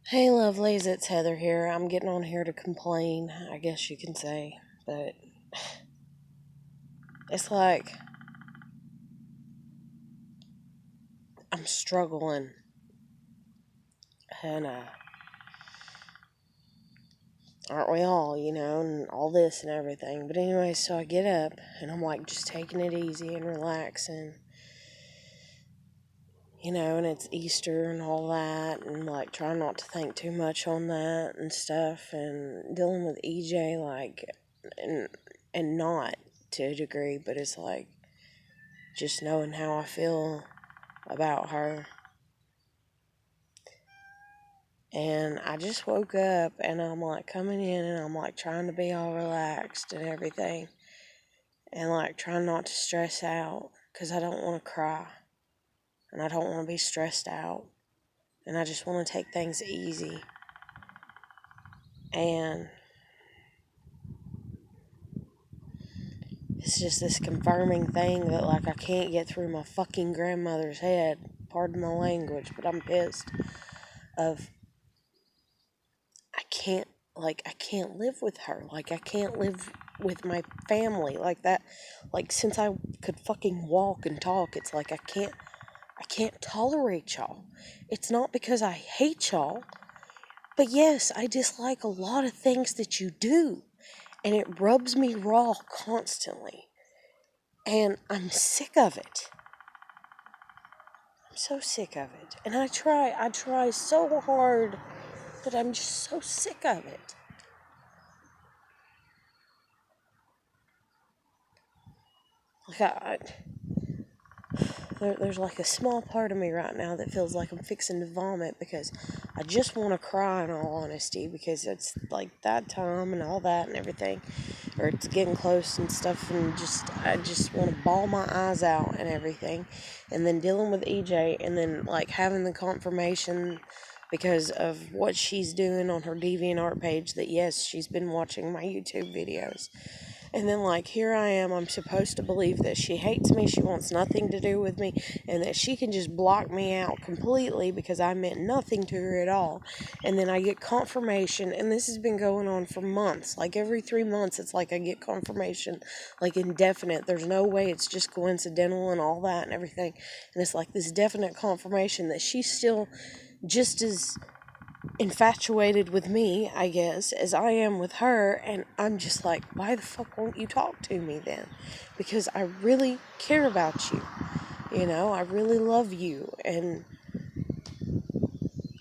Hey lovelies, it's Heather here. I'm getting on here to complain, I guess you can say, but it's like I'm struggling and aren't we all, and all this and everything. But anyway, so I get up and I'm like just taking it easy and relaxing, and it's Easter and all that, and like trying not to think too much on that and stuff, and dealing with EJ, like, and not to a degree, but it's like just knowing how I feel about her. And I just woke up and I'm like coming in and I'm like trying to be all relaxed and everything, and like trying not to stress out because I don't want to cry and I don't want to be stressed out, and I just want to take things easy. And it's just this confirming thing that like I can't get through my fucking grandmother's head, pardon my language, but I'm pissed of I can't live with her. Like I can't live with my family like that. Like since I could fucking walk and talk, it's like I can't tolerate y'all. It's not because I hate y'all, but yes, I dislike a lot of things that you do, and it rubs me raw constantly. And I'm sick of it. I'm so sick of it. And I try so hard, but I'm just so sick of it. Like there's like a small part of me right now that feels like I'm fixing to vomit because I just want to cry in all honesty, because it's like that time and all that and everything, or it's getting close and stuff, and I just want to bawl my eyes out and everything. And then dealing with EJ, and then like having the confirmation because of what she's doing on her DeviantArt page that yes, she's been watching my YouTube videos. And then, like, here I am, I'm supposed to believe that she hates me, she wants nothing to do with me, and that she can just block me out completely because I meant nothing to her at all. And then I get confirmation, and this has been going on for months. Like, every 3 months, it's like I get confirmation, like, indefinite. There's no way it's just coincidental and all that and everything. And it's like this definite confirmation that she's still just as infatuated with me, I guess, as I am with her. And I'm just like, why the fuck won't you talk to me then? Because I really care about you. I really love you, and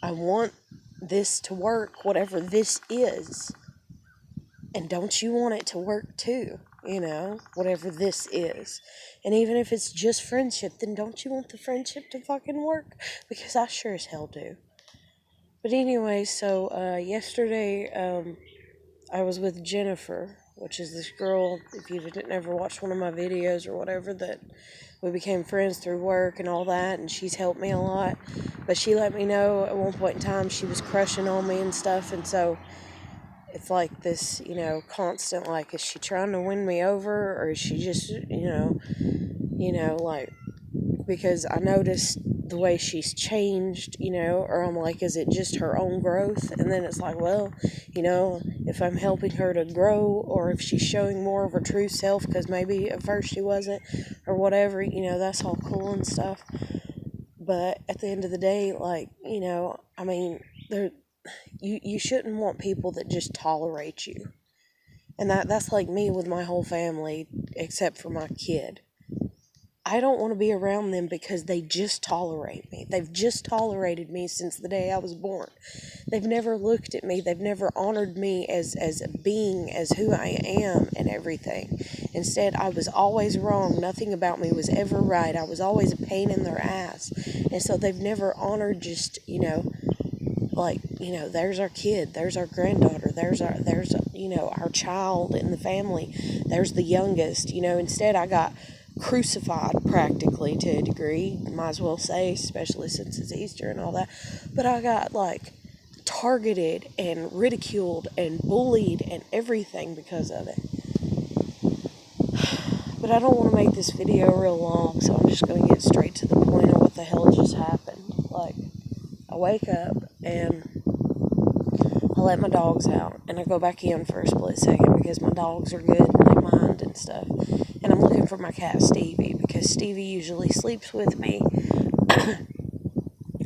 I want this to work, whatever this is. And don't you want it to work too? Whatever this is. And even if it's just friendship, then don't you want the friendship to fucking work? Because I sure as hell do. But anyway, so yesterday, I was with Jennifer, which is this girl, if you didn't ever watch one of my videos or whatever, that we became friends through work and all that, and she's helped me a lot. But she let me know at one point in time she was crushing on me and stuff, and so it's like this, constant, like, is she trying to win me over, or is she just, like, because I noticed the way she's changed, or I'm like, is it just her own growth? And then it's like, well, if I'm helping her to grow, or if she's showing more of her true self, because maybe at first she wasn't, or whatever, that's all cool and stuff. But at the end of the day, like, I mean, you shouldn't want people that just tolerate you. And that's like me with my whole family, except for my kid. I don't want to be around them because they just tolerate me. They've just tolerated me since the day I was born. They've never looked at me. They've never honored me as a being, as who I am and everything. Instead, I was always wrong. Nothing about me was ever right. I was a pain in their ass. And so they've never honored just, like, there's our kid, there's our granddaughter, there's our child in the family, there's the youngest. Instead I got crucified practically, to a degree, might as well say, especially since it's Easter and all that. But I got like targeted and ridiculed and bullied and everything because of it. But I don't want to make this video real long, so I'm just going to get straight to the point of what the hell just happened. Like, I wake up and let my dogs out, and I go back in for a split second because my dogs are good and they mind and stuff. And I'm looking for my cat Stevie because Stevie usually sleeps with me.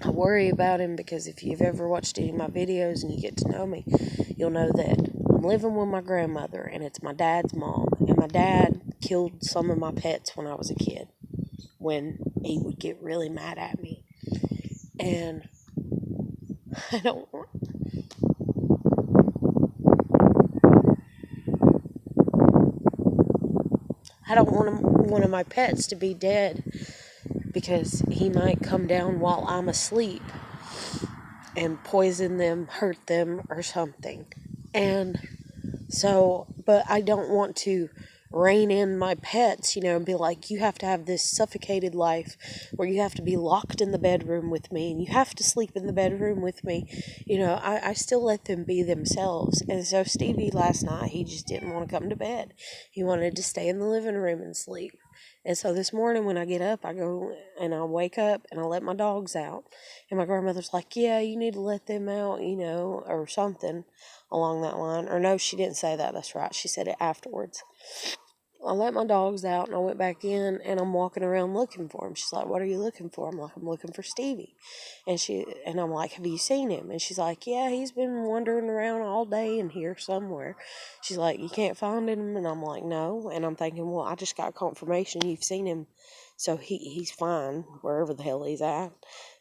I worry about him because if you've ever watched any of my videos and you get to know me, you'll know that I'm living with my grandmother, and it's my dad's mom. And my dad killed some of my pets when I was a kid, when he would get really mad at me. And I don't want one of my pets to be dead because he might come down while I'm asleep and poison them, hurt them, or something. And so, but I don't want to rein in my pets, and be like, you have to have this suffocated life where you have to be locked in the bedroom with me and you have to sleep in the bedroom with me. I still let them be themselves. And so Stevie last night, he just didn't want to come to bed. He wanted to stay in the living room and sleep. And so this morning when I get up, I go and I wake up and I let my dogs out. And my grandmother's like, yeah, you need to let them out, or something along that line. Or no, she didn't say that. That's right. She said it afterwards. I let my dogs out and I went back in and I'm walking around looking for him. She's like, what are you looking for? I'm like, I'm looking for Stevie. And I'm like, have you seen him? And she's like, yeah, he's been wandering around all day in here somewhere. She's like, you can't find him? And I'm like, no. And I'm thinking, well, I just got confirmation you've seen him. So he's fine wherever the hell he's at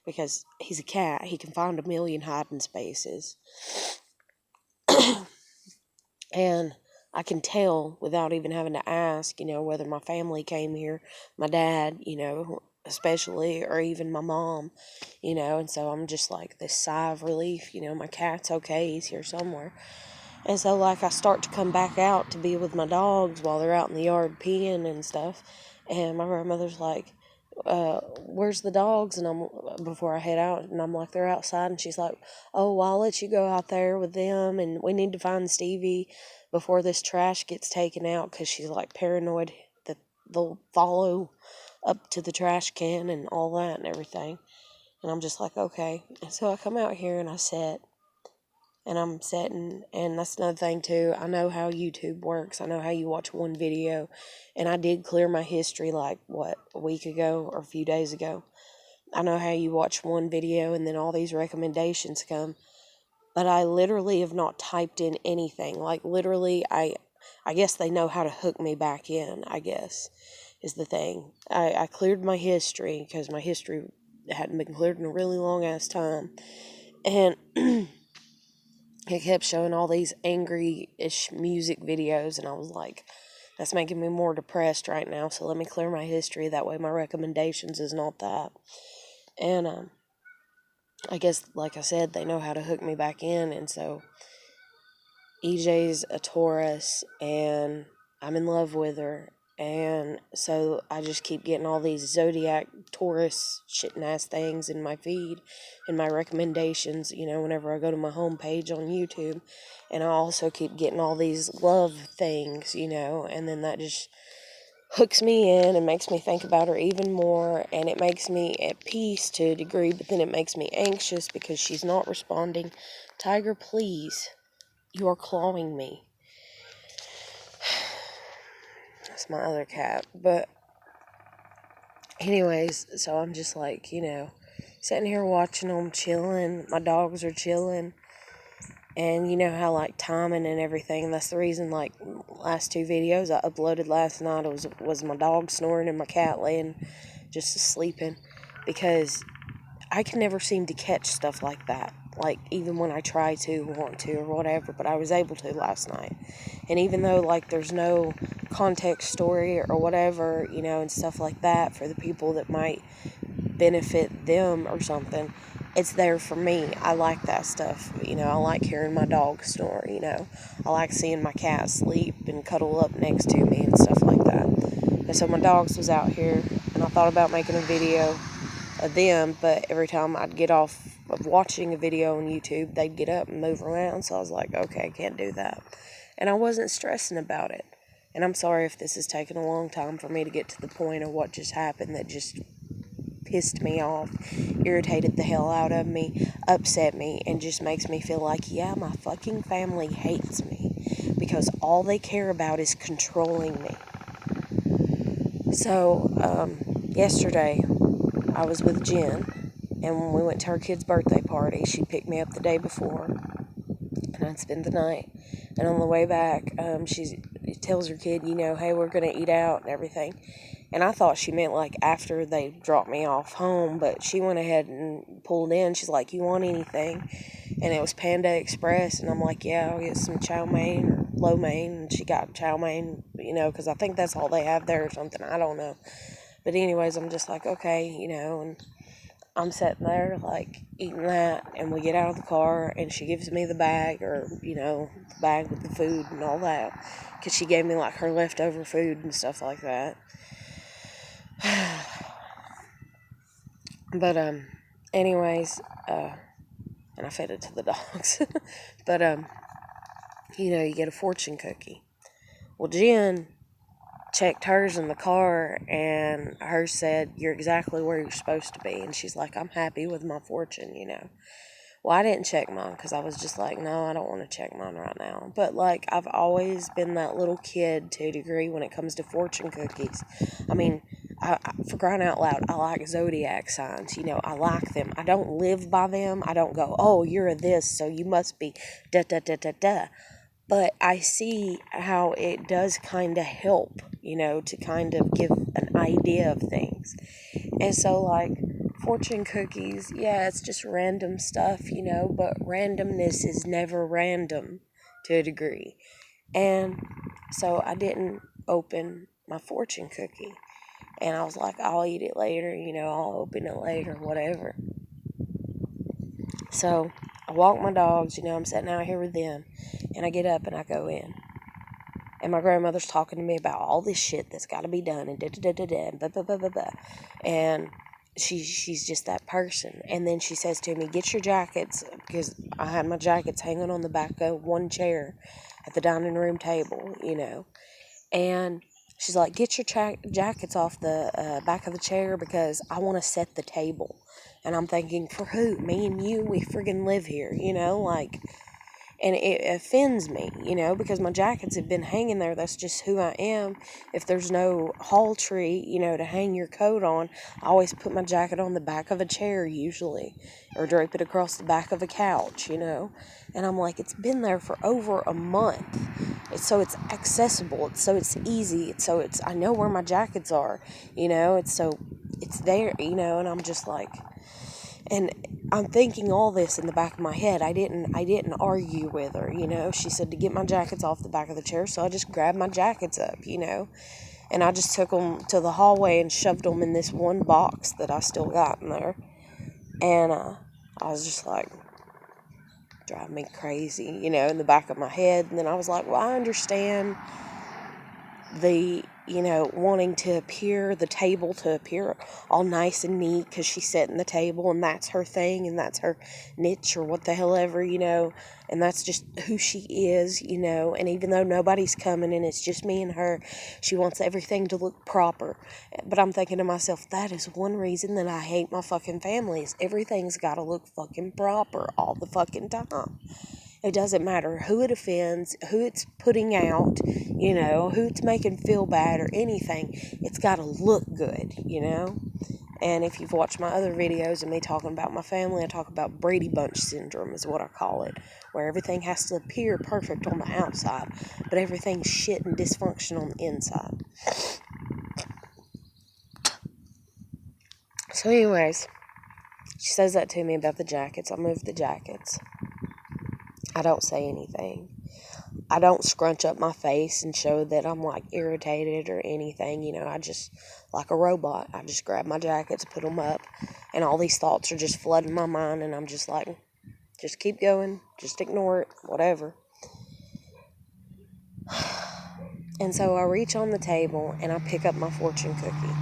because he's a cat. He can find a million hiding spaces. And I can tell without even having to ask, whether my family came here, my dad, especially, or even my mom, and so I'm just like this sigh of relief, my cat's okay, he's here somewhere. And so, like, I start to come back out to be with my dogs while they're out in the yard peeing and stuff, and my grandmother's like, where's the dogs? And before I head out, and I'm like, they're outside. And she's like, oh, well, I'll let you go out there with them, and we need to find Stevie before this trash gets taken out, because she's like paranoid that they'll follow up to the trash can and all that and everything. And I'm just like, okay. And so I come out here and I sit, and I'm sitting, and that's another thing too. I know how YouTube works. I know how you watch one video, and I did clear my history like, a week ago or a few days ago. I know how you watch one video and then all these recommendations come, but I literally have not typed in anything. Like, literally, I guess they know how to hook me back in, I guess, is the thing. I cleared my history, because my history hadn't been cleared in a really long-ass time, and it kept showing all these angry-ish music videos, and I was like, that's making me more depressed right now, so let me clear my history, that way my recommendations is not that. And, I guess, like I said, they know how to hook me back in, and so EJ's a Taurus, and I'm in love with her, and so I just keep getting all these Zodiac Taurus shitting-ass things in my feed, in my recommendations, whenever I go to my homepage on YouTube, and I also keep getting all these love things, and then that just hooks me in and makes me think about her even more, and it makes me at peace to a degree, but then it makes me anxious because she's not responding. Tiger, please. You are clawing me. That's my other cat. But anyways, so I'm just like, sitting here watching them, chilling. My dogs are chilling. And you know how, like, timing and everything, that's the reason, like, last two videos I uploaded last night was my dog snoring and my cat laying just sleeping, because I can never seem to catch stuff like that, like, even when I try to, want to, or whatever, but I was able to last night. And even though, like, there's no context story or whatever, and stuff like that for the people that might benefit them or something, it's there for me. I like that stuff. I like hearing my dog snore, I like seeing my cat sleep and cuddle up next to me and stuff like that. And so my dogs was out here, and I thought about making a video of them, but every time I'd get off of watching a video on YouTube, they'd get up and move around, so I was like, okay, I can't do that. And I wasn't stressing about it. And I'm sorry if this has taken a long time for me to get to the point of what just happened that just pissed me off, irritated the hell out of me, upset me, and just makes me feel like, yeah, my fucking family hates me because all they care about is controlling me. So, yesterday, I was with Jen, and when we went to our kid's birthday party, she picked me up the day before, and I'd spend the night. And on the way back, she tells her kid, hey, we're going to eat out and everything. And I thought she meant like after they dropped me off home, but she went ahead and pulled in. She's like, you want anything? And it was Panda Express, and I'm like, yeah, I'll get some chow mein or lo mein. And she got chow mein, because I think that's all they have there or something. I don't know. But anyways, I'm just like, okay, and I'm sitting there, like, eating that, and we get out of the car, and she gives me the bag, or, the bag with the food and all that, because she gave me, like, her leftover food and stuff like that. But, anyways, and I fed it to the dogs, but, you get a fortune cookie. Well, Jen checked hers in the car, and hers said, you're exactly where you're supposed to be, and she's like, I'm happy with my fortune, Well, I didn't check mine, because I was just like, no, I don't want to check mine right now, but, like, I've always been that little kid to a degree when it comes to fortune cookies. I mean, for crying out loud, I like zodiac signs, I like them. I don't live by them. I don't go, oh, you're a this, so you must be da-da-da-da-da. But I see how it does kind of help, to kind of give an idea of things. And so, like, fortune cookies, yeah, it's just random stuff, but randomness is never random to a degree. And so I didn't open my fortune cookie. And I was like, I'll eat it later, I'll open it later, whatever. So I walk my dogs, I'm sitting out here with them. And I get up and I go in. And my grandmother's talking to me about all this shit that's got to be done and da-da-da-da-da and blah-blah-blah-blah-blah. And she's just that person. And then she says to me, get your jackets, because I had my jackets hanging on the back of one chair at the dining room table, And she's like, get your jackets off the back of the chair because I want to set the table. And I'm thinking, for who? Me and you? We friggin' live here, like... And it offends me, because my jackets have been hanging there. That's just who I am. If there's no hall tree, to hang your coat on, I always put my jacket on the back of a chair usually, or drape it across the back of a couch, And I'm like, it's been there for over a month. So it's accessible. It's easy. I know where my jackets are, it's there, and I'm just like... And I'm thinking all this in the back of my head. I didn't argue with her, She said to get my jackets off the back of the chair, so I just grabbed my jackets up, And I just took them to the hallway and shoved them in this one box that I still got in there. And I was just like, driving me crazy, in the back of my head. And then I was like, well, I understand the... wanting the table to appear all nice and neat because she's setting the table and that's her thing and that's her niche or what the hell ever, and that's just who she is, and even though nobody's coming and it's just me and her, she wants everything to look proper. But I'm thinking to myself, that is one reason that I hate my fucking family is everything's got to look fucking proper all the fucking time. It doesn't matter who it offends, who it's putting out, who it's making feel bad or anything. It's got to look good, And if you've watched my other videos of me talking about my family, I talk about Brady Bunch syndrome is what I call it, where everything has to appear perfect on the outside, but everything's shit and dysfunction on the inside. So anyways, she says that to me about the jackets. I move the jackets. I don't say anything. I don't scrunch up my face and show that I'm, like, irritated or anything, I just, like a robot, I just grab my jackets, put them up, and all these thoughts are just flooding my mind, and I'm just like, just keep going, just ignore it, whatever. And so I reach on the table, and I pick up my fortune cookie.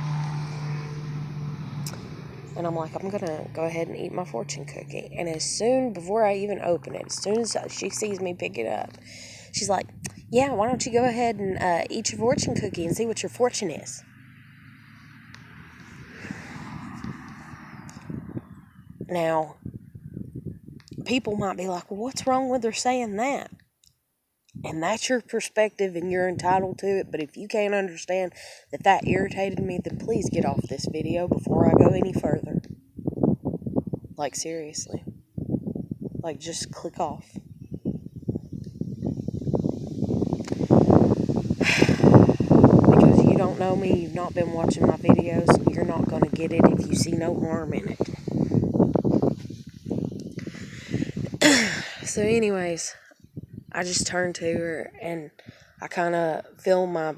And I'm like, I'm going to go ahead and eat my fortune cookie. And before I even open it, as soon as she sees me pick it up, she's like, yeah, why don't you go ahead and eat your fortune cookie and see what your fortune is? Now, people might be like, well, what's wrong with her saying that? And that's your perspective and you're entitled to it. But if you can't understand that that irritated me, then please get off this video before I go any further. Like, seriously. Like, just click off. Because you don't know me, you've not been watching my videos, you're not going to get it if you see no harm in it. So anyways, I just turned to her and I kind of feel my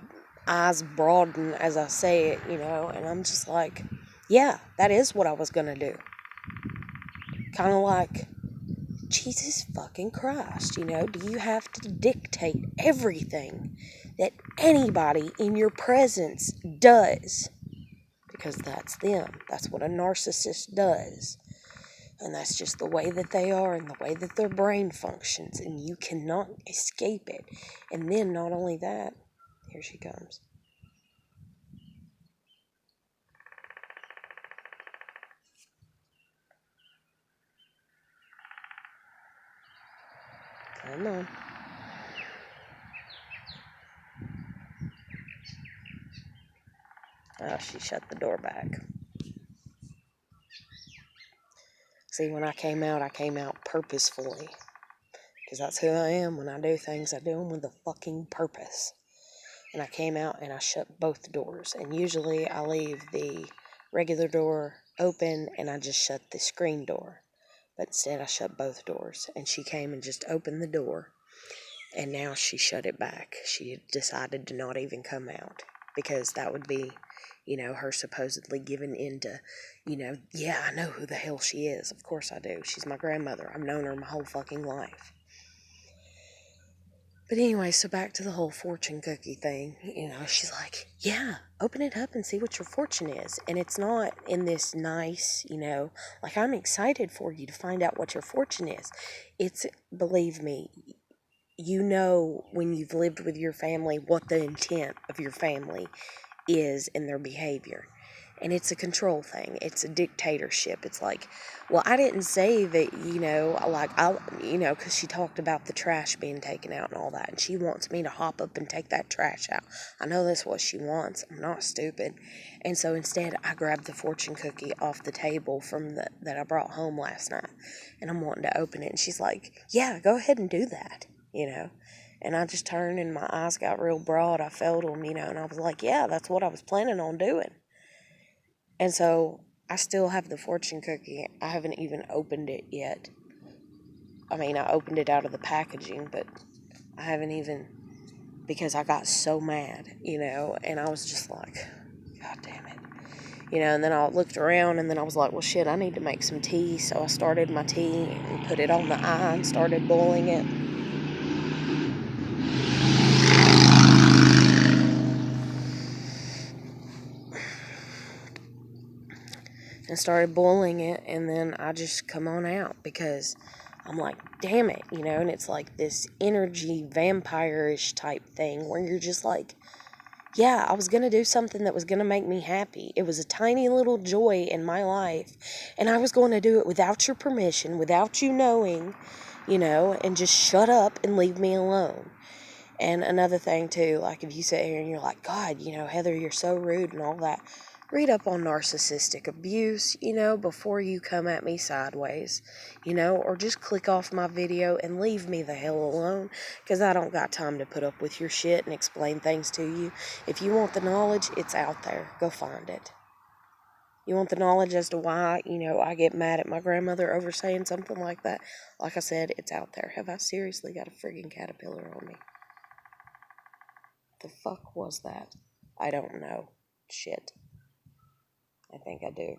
eyes broaden as I say it, you know, and I'm just like, yeah, that is what I was going to do. Kind of like, Jesus fucking Christ, you know, do you have to dictate everything that anybody in your presence does? Because that's them. That's what a narcissist does. And that's just the way that they are and the way that their brain functions. And you cannot escape it. And then not only that, here she comes. Come on. Oh, she shut the door back. See, when I came out purposefully. Because that's who I am. When I do things, I do them with a fucking purpose. And I came out and I shut both doors. And usually I leave the regular door open and I just shut the screen door. But instead I shut both doors. And she came and just opened the door. And now she shut it back. She decided to not even come out. Because that would be, you know, her supposedly giving into, you know, yeah, I know who the hell she is. Of course I do. She's my grandmother. I've known her my whole fucking life. But anyway, so back to the whole fortune cookie thing. You know, she's like, yeah, open it up and see what your fortune is. And it's not in this nice, you know, like, I'm excited for you to find out what your fortune is. It's, believe me, you know when you've lived with your family what the intent of your family is in their behavior. And it's a control thing. It's a dictatorship. It's like, well, I didn't say that, you know, because she talked about the trash being taken out and all that. And she wants me to hop up and take that trash out. I know that's what she wants. I'm not stupid. And so instead, I grabbed the fortune cookie off the table that I brought home last night. And I'm wanting to open it. And she's like, yeah, go ahead and do that, you know. And I just turned and my eyes got real broad. I felt them, you know, and I was like, yeah, that's what I was planning on doing. And so I still have the fortune cookie. I haven't even opened it yet. I mean, I opened it out of the packaging, but I haven't even, because I got so mad, you know, and I was just like, God damn it. You know, and then I looked around and then I was like, well, shit, I need to make some tea. So I started my tea and put it on the eye and started boiling it. And started boiling it, and then I just come on out because I'm like, damn it, you know, and it's like this energy vampire-ish type thing where you're just like, yeah, I was going to do something that was going to make me happy. It was a tiny little joy in my life, and I was going to do it without your permission, without you knowing, you know, and just shut up and leave me alone. And another thing, too, like if you sit here and you're like, God, you know, Heather, you're so rude and all that. Read up on narcissistic abuse, you know, before you come at me sideways, you know, or just click off my video and leave me the hell alone, because I don't got time to put up with your shit and explain things to you. If you want the knowledge, it's out there. Go find it. You want the knowledge as to why, you know, I get mad at my grandmother over saying something like that? Like I said, it's out there. Have I seriously got a friggin' caterpillar on me? The fuck was that? I don't know. Shit. I think I do.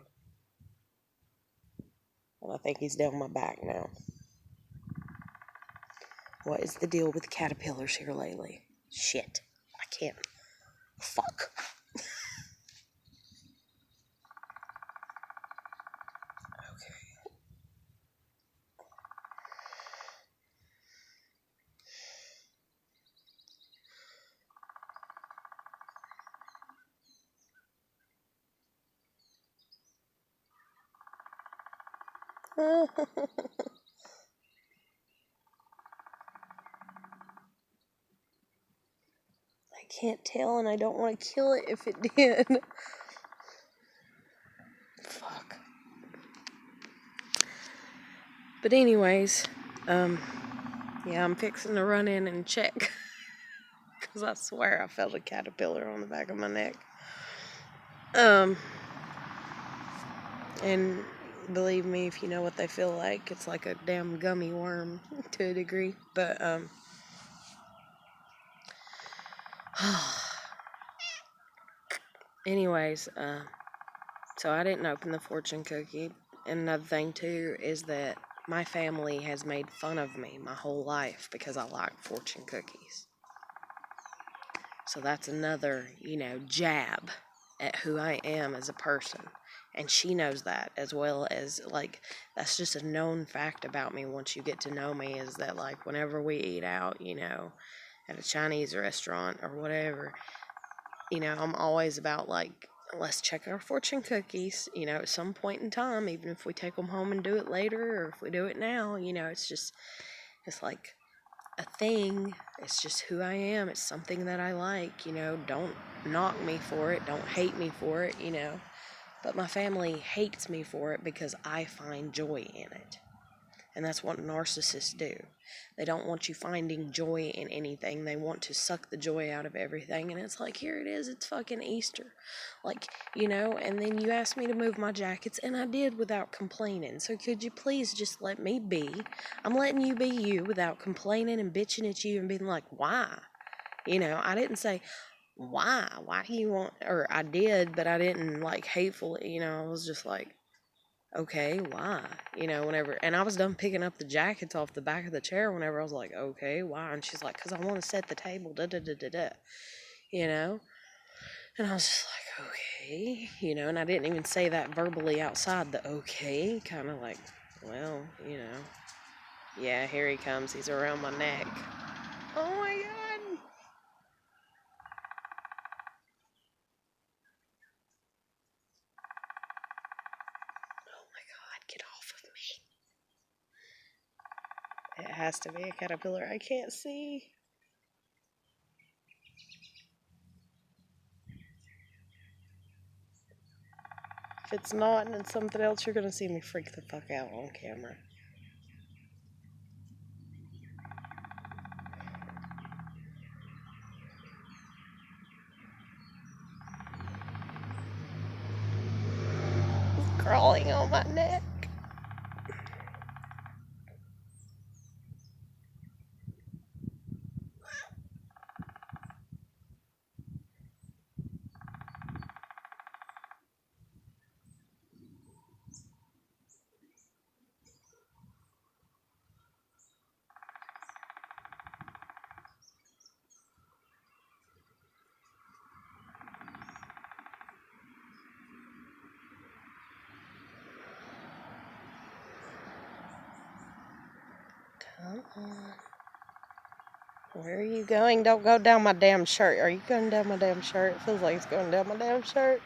And I think he's down my back now. What is the deal with caterpillars here lately? Shit. I can't. Fuck. Okay. Can't tell, and I don't want to kill it if it did. Fuck. But anyways, yeah, I'm fixing to run in and check. Because I swear I felt a caterpillar on the back of my neck. And believe me, if you know what they feel like, it's like a damn gummy worm to a degree. But, anyways, so I didn't open the fortune cookie. And another thing, too, is that my family has made fun of me my whole life because I like fortune cookies. So that's another, jab at who I am as a person. And she knows that, as well as, like, that's just a known fact about me once you get to know me, is that, like, whenever we eat out, at a Chinese restaurant or whatever, I'm always about, like, let's check our fortune cookies, at some point in time, even if we take them home and do it later, or if we do it now, it's like a thing. It's just who I am. It's something that I like, don't knock me for it, don't hate me for it, but my family hates me for it because I find joy in it. And that's what narcissists do. They don't want you finding joy in anything. They want to suck the joy out of everything. And it's like, here it is, it's fucking Easter. Like, and then you asked me to move my jackets, and I did without complaining. So could you please just let me be? I'm letting you be you without complaining and bitching at you and being like, why? I didn't say, why? Why do you want, or I did, but I didn't, like, hatefully, I was just like, okay, why? Whenever, and I was done picking up the jackets off the back of the chair whenever I was like, okay, why? And she's like, because I want to set the table, da-da-da-da-da, And I was just like, okay, and I didn't even say that verbally outside the okay, kind of like, well, yeah, here he comes, he's around my neck. Oh my God. Oh my God, get off of me. It has to be a caterpillar, I can't see. If it's not and it's something else, you're gonna see me freak the fuck out on camera. It's crawling on my neck. Come on. Where are you going? Don't go down my damn shirt. Are you going down my damn shirt? It feels like it's going down my damn shirt.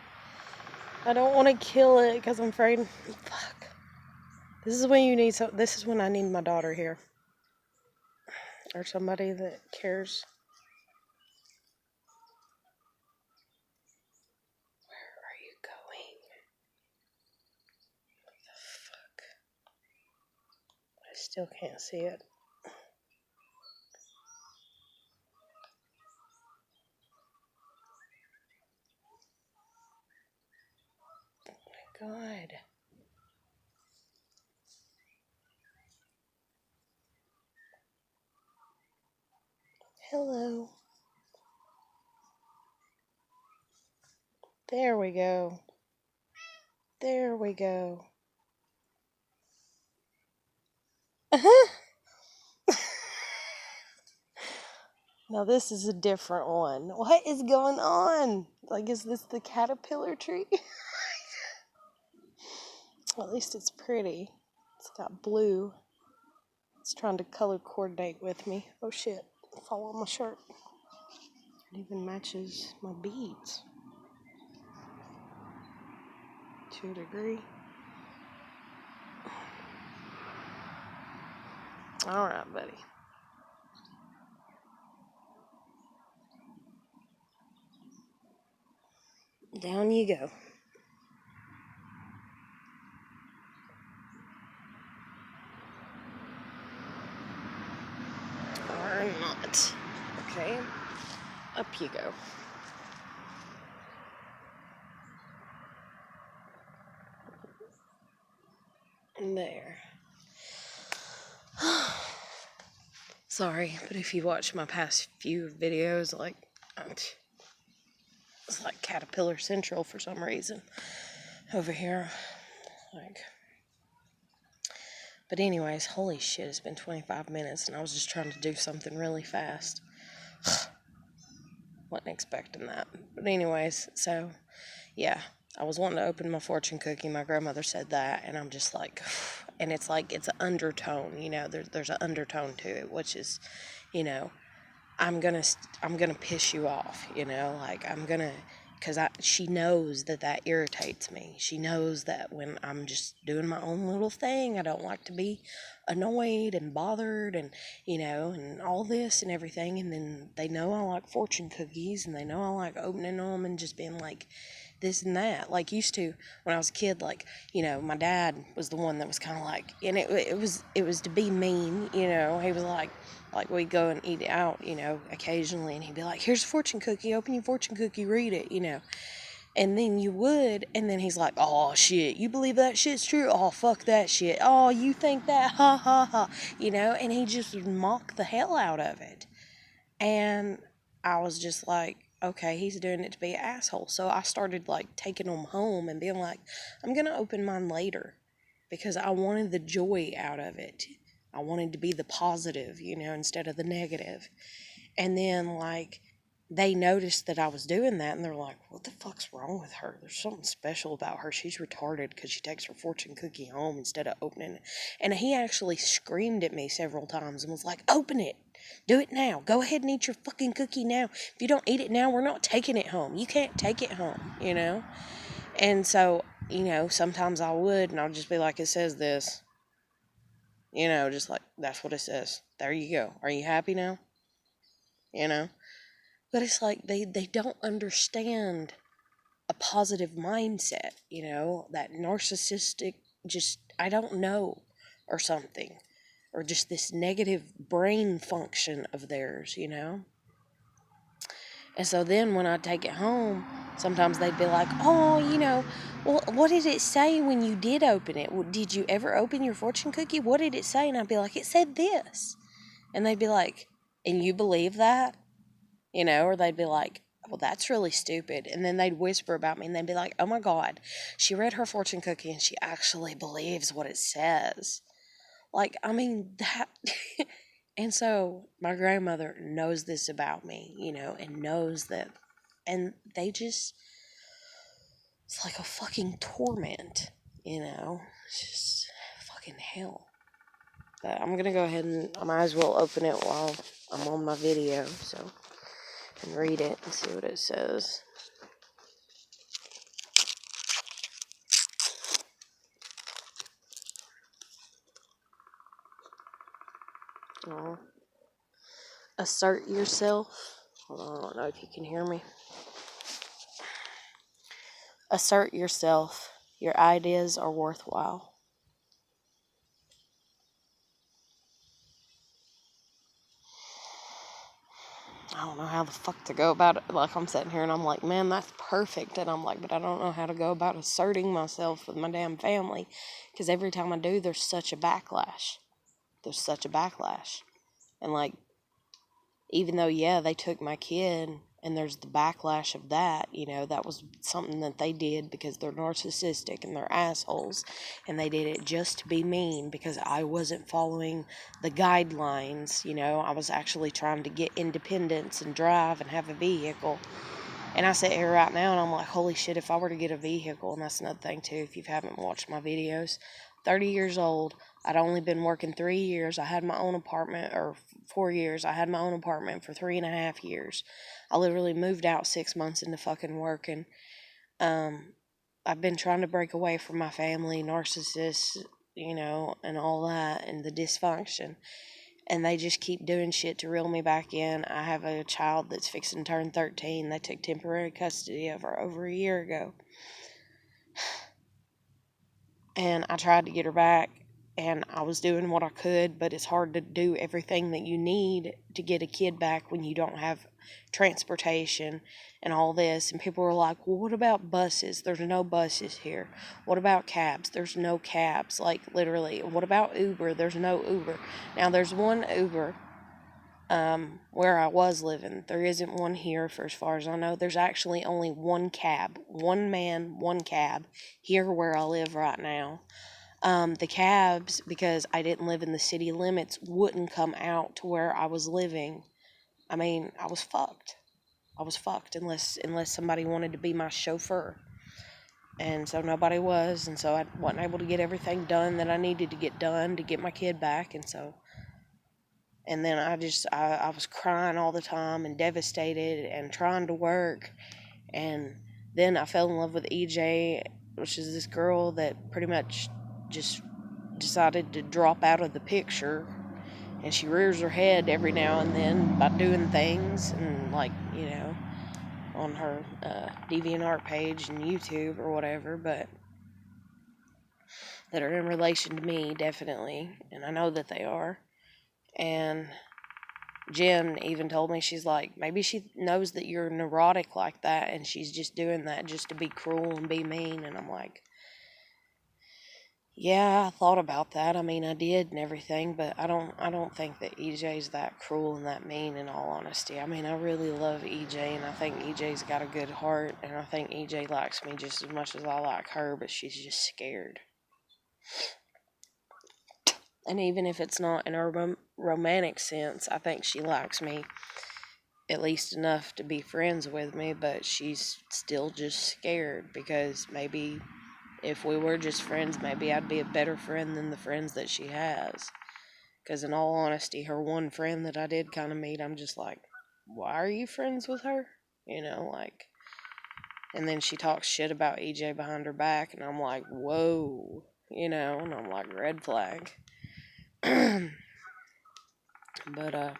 I don't want to kill it because I'm afraid. Fuck. This is when you need this is when I need my daughter here. Or somebody that cares. Where are you going? What the fuck? I still can't see it. Oh my God. Hello. There we go. There we go. Now this is a different one. What is going on? Like, is this the caterpillar tree? Well, at least it's pretty. It's got blue. It's trying to color coordinate with me. Oh shit, it fall on my shirt. It even matches my beads. To a degree. Alright, buddy. Down you go. Or not. Okay. Up you go. There. Sorry, but if you watch my past few videos, like, it's like Caterpillar Central for some reason over here. Like, but anyways, holy shit, it's been 25 minutes and I was just trying to do something really fast. Wasn't expecting that. But anyways, so, yeah, I was wanting to open my fortune cookie. My grandmother said that, and I'm just like, and it's like, it's an undertone, you know, there's an undertone to it, which is, you know, I'm gonna piss you off, you know, like, because she knows that irritates me. She knows that when I'm just doing my own little thing, I don't like to be annoyed and bothered and, you know, and all this and everything. And then they know I like fortune cookies, and they know I like opening them and just being like this and that. Like, used to, when I was a kid, like, you know, my dad was the one that was kind of like, and it was to be mean, you know. He was like we'd go and eat out, you know, occasionally, and he'd be like, here's a fortune cookie, open your fortune cookie, read it, you know. And then you would, and then he's like, oh shit, you believe that shit's true? Oh, fuck that shit. Oh, you think that? Ha ha ha. You know, and he just would mock the hell out of it. And I was just like, okay, he's doing it to be an asshole. So I started like taking them home and being like, I'm gonna open mine later, because I wanted the joy out of it. I wanted to be the positive, you know, instead of the negative. And then, like, they noticed that I was doing that, and they're like, what the fuck's wrong with her? There's something special about her. She's retarded because she takes her fortune cookie home instead of opening it. And he actually screamed at me several times and was like, open it. Do it now. Go ahead and eat your fucking cookie now. If you don't eat it now, we're not taking it home. You can't take it home, you know? And so, you know, sometimes I would, and I'll just be like, it says this. You know, just like, that's what it says. There you go. Are you happy now? You know? But it's like they don't understand a positive mindset, you know, that narcissistic, just, I don't know, or something. Or just this negative brain function of theirs, you know? And so then when I take it home, sometimes they'd be like, oh, you know, well, what did it say when you did open it? Did you ever open your fortune cookie? What did it say? And I'd be like, it said this. And they'd be like, and you believe that? You know, or they'd be like, well, that's really stupid. And then they'd whisper about me, and they'd be like, oh my God, she read her fortune cookie and she actually believes what it says. Like, I mean, that. And so my grandmother knows this about me, you know, and knows that. And they just, it's like a fucking torment, you know? It's just fucking hell. But I'm going to go ahead and I might as well open it while I'm on my video, so, and read it and see what it says. Oh. Assert yourself. Hold on, I don't know if you can hear me. Assert yourself. Your ideas are worthwhile. I don't know how the fuck to go about it. Like, I'm sitting here and I'm like, man, that's perfect. And I'm like, but I don't know how to go about asserting myself with my damn family. Because every time I do, there's such a backlash. There's such a backlash. And, like, even though, yeah, they took my kid and there's the backlash of that, you know, that was something that they did because they're narcissistic and they're assholes, and they did it just to be mean because I wasn't following the guidelines, you know. I was actually trying to get independence and drive and have a vehicle. And I sit here right now and I'm like, holy shit, if I were to get a vehicle, and that's another thing too, if you haven't watched my videos, 30 years old, I'd only been working 3 years. I had my own apartment, or 4 years. I had my own apartment for 3.5 years. I literally moved out 6 months into fucking working. I've been trying to break away from my family, narcissists, and all that, and the dysfunction. And they just keep doing shit to reel me back in. I have a child that's fixing to turn 13. They took temporary custody of her over a year ago. And I tried to get her back, and I was doing what I could, but it's hard to do everything that you need to get a kid back when you don't have transportation and all this. And people were like, well, what about buses? There's no buses here. What about cabs? There's no cabs, like literally. What about Uber? There's no Uber. Now, there's one Uber where I was living. There isn't one here, for as far as I know. There's actually only one cab, one man, one cab here where I live right now. The cabs, because I didn't live in the city limits, wouldn't come out to where I was living. I mean, I was fucked. I was fucked unless somebody wanted to be my chauffeur. And so nobody was, and so I wasn't able to get everything done that I needed to get done to get my kid back, and then I was crying all the time and devastated and trying to work. And then I fell in love with EJ, which is this girl that pretty much just decided to drop out of the picture. And she rears her head every now and then by doing things and, on her DeviantArt page and YouTube or whatever, but that are in relation to me, definitely. And I know that they are. And Jen even told me, she's like, maybe she knows that you're neurotic like that, and she's just doing that just to be cruel and be mean. And I'm like, yeah, I thought about that. I mean, I did and everything, but I don't think that EJ's that cruel and that mean, in all honesty. I mean, I really love EJ, and I think EJ's got a good heart, and I think EJ likes me just as much as I like her, but she's just scared. And even if it's not in a romantic sense, I think she likes me at least enough to be friends with me, but she's still just scared, because maybe if we were just friends, maybe I'd be a better friend than the friends that she has. Because in all honesty, her one friend that I did kind of meet, I'm just like, why are you friends with her? And then she talks shit about EJ behind her back, and I'm like, whoa, and I'm like, red flag. But,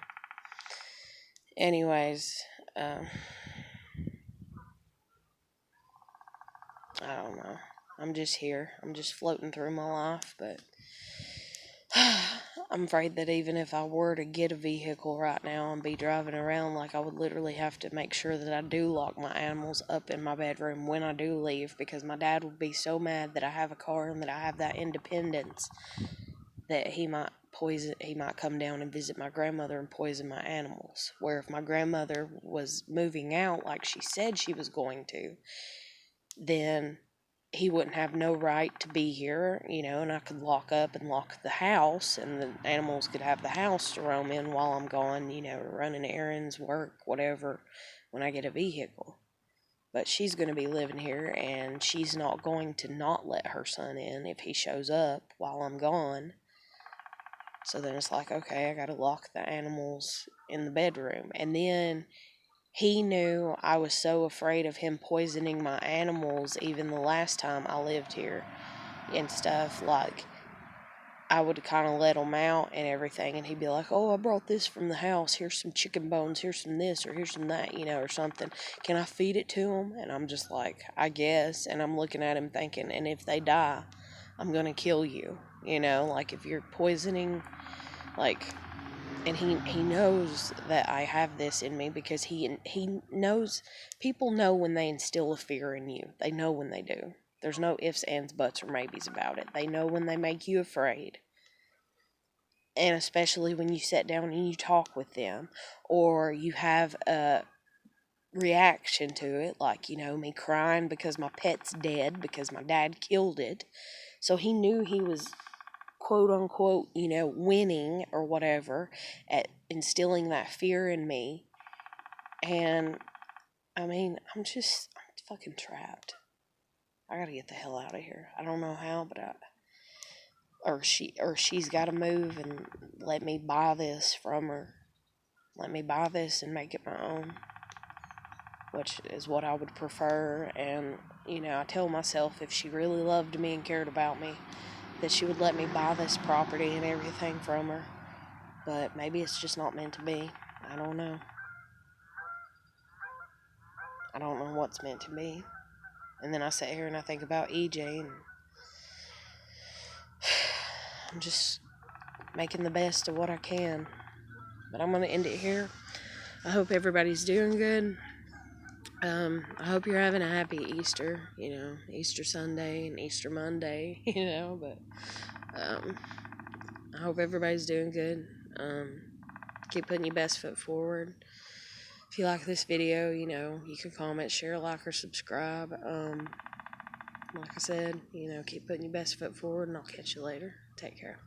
anyways, I don't know. I'm just here. I'm just floating through my life, but I'm afraid that even if I were to get a vehicle right now and be driving around, I would literally have to make sure that I do lock my animals up in my bedroom when I do leave, because my dad would be so mad that I have a car and that I have that independence that he might come down and visit my grandmother and poison my animals. Where if my grandmother was moving out like she said she was going to, then he wouldn't have no right to be here, and I could lock up and lock the house, and the animals could have the house to roam in while I'm gone, running errands, work, whatever, when I get a vehicle. But she's going to be living here, and she's not going to not let her son in if he shows up while I'm gone. So then it's like, okay, I got to lock the animals in the bedroom. And then he knew I was so afraid of him poisoning my animals, even the last time I lived here and stuff. I would kind of let him out and everything, and he'd be like, oh, I brought this from the house. Here's some chicken bones. Here's some this, or here's some that, or something. Can I feed it to him? And I'm just like, I guess. And I'm looking at him thinking, and if they die, I'm going to kill you. If you're poisoning, and he knows that I have this in me, because he knows, people know when they instill a fear in you. They know when they do. There's no ifs, ands, buts, or maybes about it. They know when they make you afraid. And especially when you sit down and you talk with them, or you have a reaction to it, me crying because my pet's dead because my dad killed it. So he knew he was, quote unquote, winning or whatever at instilling that fear in me. And I mean, I'm fucking trapped. I gotta get the hell out of here. I don't know how, but she's gotta move and let me buy this from her. Let me buy this and make it my own, which is what I would prefer. And I tell myself, if she really loved me and cared about me, that she would let me buy this property and everything from her. But maybe it's just not meant to be. I don't know. I don't know what's meant to be. And then I sit here and I think about EJ, and I'm just making the best of what I can. But I'm going to end it here. I hope everybody's doing good. I hope you're having a happy Easter, Easter Sunday and Easter Monday, but I hope everybody's doing good. Keep putting your best foot forward. If you like this video, you can comment, share, like, or subscribe. Like I said, keep putting your best foot forward, and I'll catch you later. Take care.